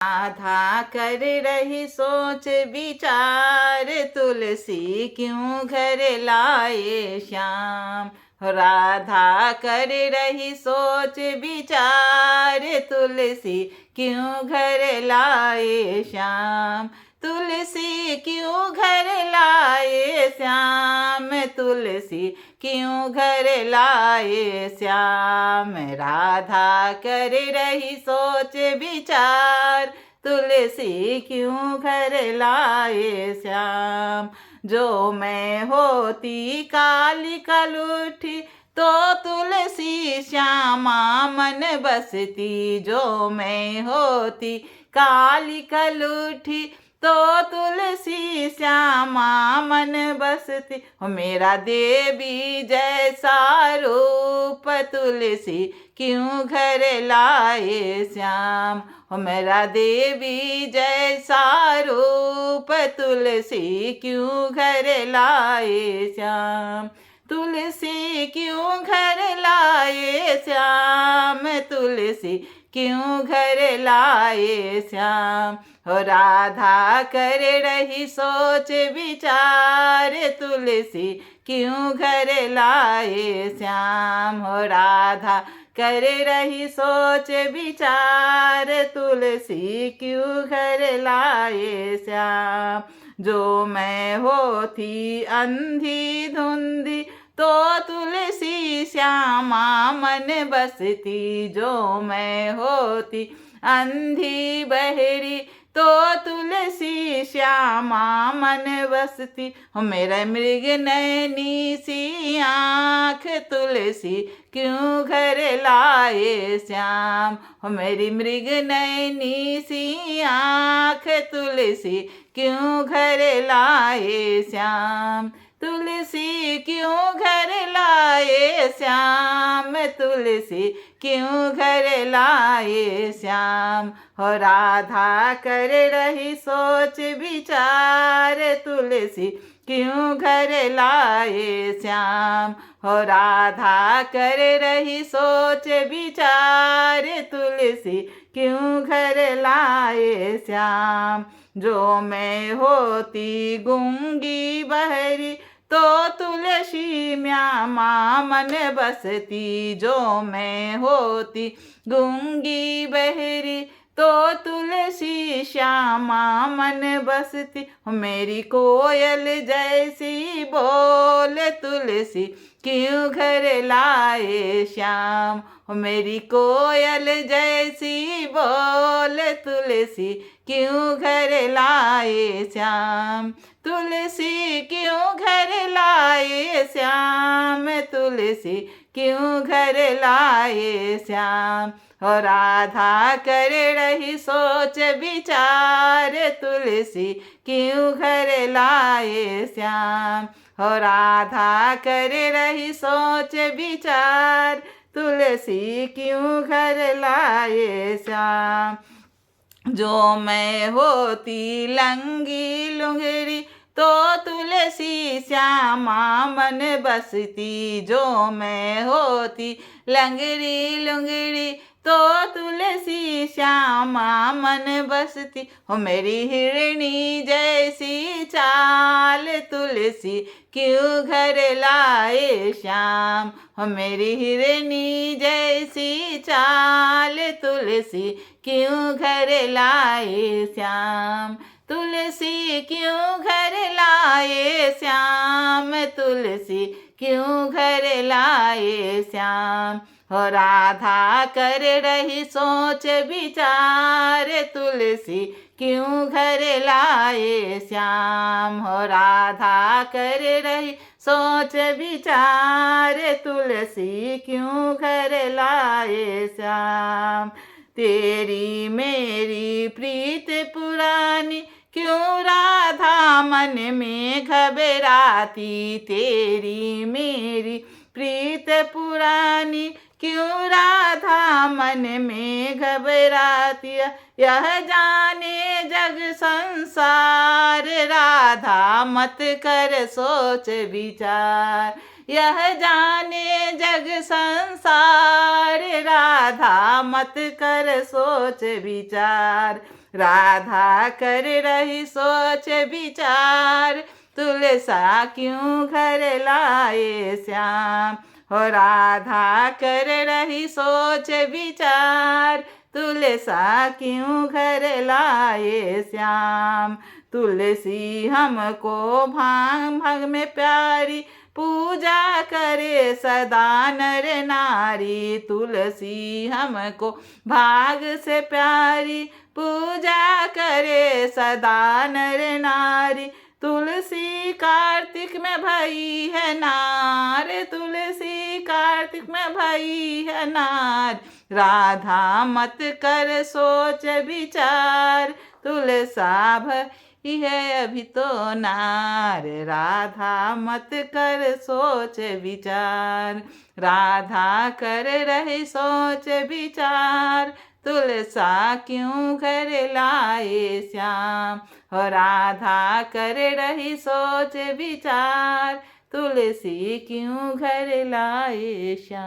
राधा कर रही सोच विचार, तुलसी क्यों घर लाए श्याम। राधा कर रही सोच विचार, तुलसी क्यों घर लाए श्याम। तुलसी क्यों घर लाए श्याम, तुलसी क्यों घर लाए श्याम। राधा कर रही सोच विचार, तुलसी क्यों घर लाए श्याम। जो मैं होती काली कलुठी, तो तुलसी श्यामा मन बसती। जो मैं होती काली कलुठी, तो तुलसी श्यामा मन बसती। हो मेरा देवी जैसा रूप, तुलसी क्यों घर लाए श्याम। हो मेरा देवी जैसा रूप, तुलसी क्यों घर लाए श्याम। तुलसी क्यों घर लाए श्याम, तुलसी क्यों घर लाए श्याम। हो राधा कर रही सोच विचार, तुलसी क्यों घर लाए श्याम। हो राधा कर रही सोच विचार, तुलसी क्यों घर लाए श्याम। जो मैं होती अंधी धुंधी, तो तुलसी श्यामा मन बसती। जो मैं होती अंधी बहरी, तो तुलसी श्यामा मन बसती। हो मेरा मृग नैनी सी आँख, तुलसी क्यों घर लाए श्याम। हो मेरी मृग नैनी सी आँख, तुलसी क्यों घर लाए श्याम। तुलसी क्यों घर लाए श्याम, तुलसी क्यों घर लाए श्याम। हो राधा कर रही सोच विचार, तुलसी क्यों घर लाए श्याम। हो राधा कर रही सोच विचार, तुलसी क्यों घर लाए श्याम। जो मैं होती गूंगी बहरी, तो तुलसी म्यामा मन बसती। जो मैं होती गूंगी बहरी, तो तुलसी श्यामा मन बसती। मेरी कोयल जैसी बोल, तुलसी क्यों घर लाए श्याम। मेरी कोयल जैसी बोल, तुलसी क्यों घर लाए श्याम। तुलसी क्यों घर लाए श्याम, तुलसी क्यों घर लाए श्याम। हो राधा कर रही सोच विचार, तुलसी क्यों घर लाए श्याम। हो राधा कर रही सोच विचार, तुलसी क्यों घर लाए श्याम। जो मैं होती लंगी लुंगड़ी, तो तुलसी श्यामा मन बसती। जो मैं होती लंगड़ी लुंगड़ी, तो तुलसी श्यामा मन बसती। हो मेरी हिरणी जैसी चाल, तुलसी क्यों घर लाए श्याम। हो मेरी हिरणी जैसी चाल, तुलसी क्यों घर लाए श्याम। तुलसी क्यों घर लाए श्याम, तुलसी क्यों घर लाए श्याम। हो राधा कर रही सोच विचार, तुलसी क्यों घर लाए श्याम। हो राधा कर रही सोच विचार, तुलसी क्यों घर लाए श्याम। तेरी मेरी प्रीत पुरानी, क्यों राधा मन में घबराती। तेरी मेरी प्रीत पुरानी, क्यों राधा मन में घबराती। यह जाने जग संसार, राधा मत कर सोच विचार। यह जाने जग संसार, राधा मत कर सोच विचार। राधा कर रही सोच विचार, तुलसा क्यों घर लाए श्याम। हो राधा कर रही सोच विचार, तुलसा क्यों घर लाए श्याम। तुलसी हमको भांग भांग में प्यारी, पूजा करे सदा नर नारी। तुलसी हमको भाग से प्यारी, पूजा करे सदा नर नारी। तुलसी कार्तिक में भई है नार, तुलसी कार्तिक में भई है नार। राधा मत कर सोच विचार, तुलसा भई है अभी तो नार। राधा मत कर सोच विचार, राधा कर रही सोच विचार। तुलसा क्यों घर लाए श्याम। हो राधा कर रही सोच विचार, तुलसी क्यों घर लाए श्याम।